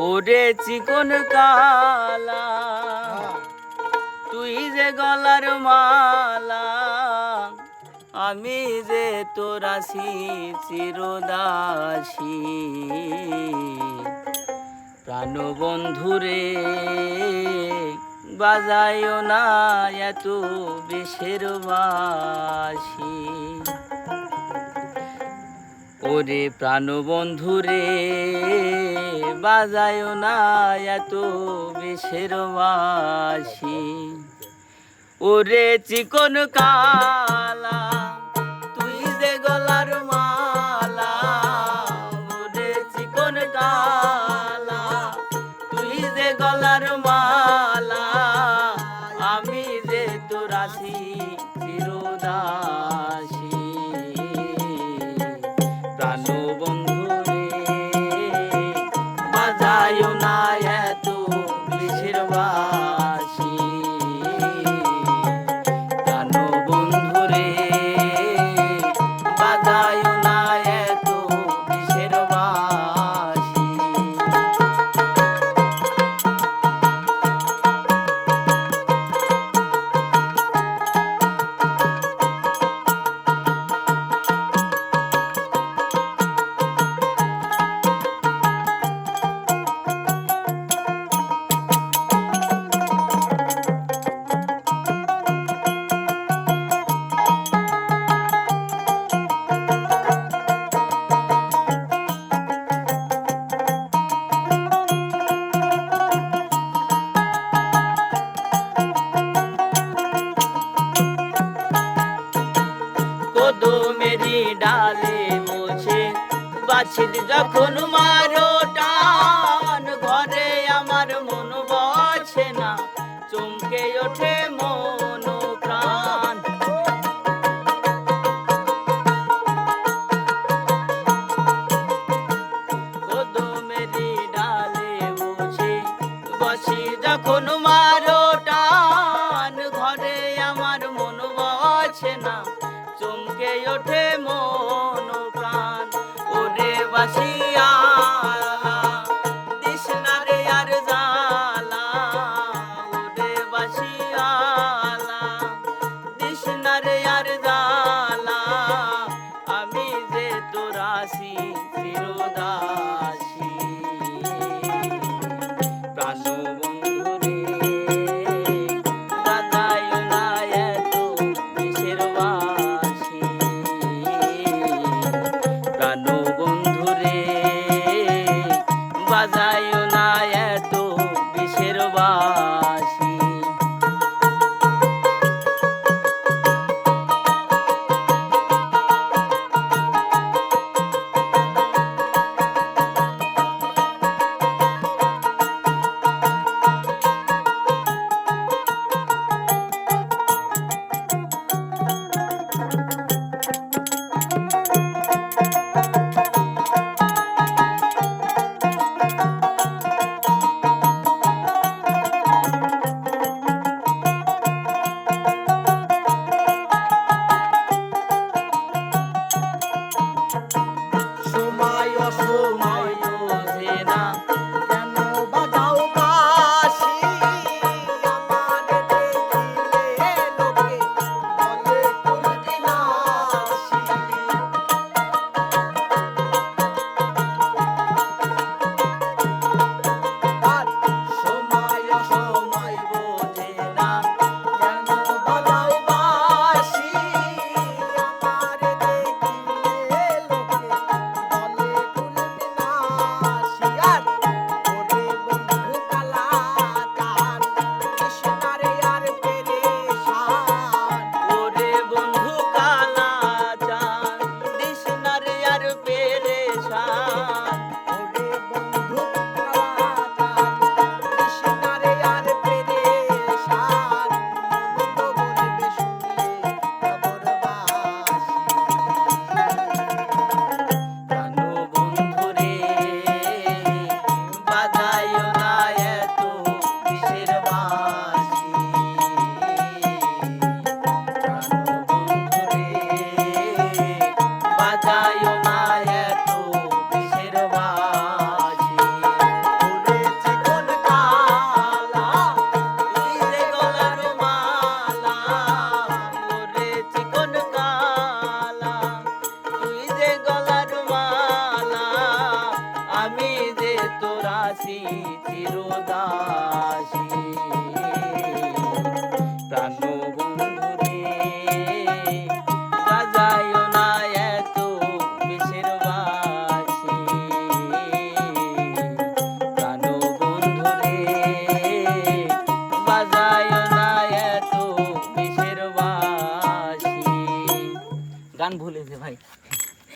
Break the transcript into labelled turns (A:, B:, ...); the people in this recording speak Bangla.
A: ওরে চিকন কালা তুই যে গলার মালা, আমি যে তোর আছি চিরদাসী। প্রাণবন্ধুরে বাজায়ও না এত বিষের বাঁশি। ওরে প্রাণবন্ধুরে বাজায়ও না এত বিষের বাঁশি। ওরে চিকন কালা তুই যে গলার মালা, ওরে চিকন কালা তুই যে গলার মালা, আমি যে তোর আছি চিরদাসী। প্রাণবন্ধুরে বাজায়ও না এত বিষের বাঁশি। প্রাণবন্ধুরে বাজায়ও না এত বিষের বাঁশি। কদমেরি ডালে বসে বাছির যখন মারো টান, ঘরে আমার মন বসে না চমকে ওঠে মন প্রাণ। কদমেরি ডালে বসে বসি যখন মারো টান, ঘরে আমার মন বসে না চমকে ওঠে মন প্রাণ। ওরে বাসিয়া দিস না রে আর জ্বালা, ওরে বাসিয়া দিস না রে আর জ্বালা, আমি যে তোর আছি চিরদাসী। প্রাণবন্ধুরে বাজায়ও না এত বিষের বাঁশি। প্রাণবন্ধুরে বাজায়ও না এত বিষের বাঁশি।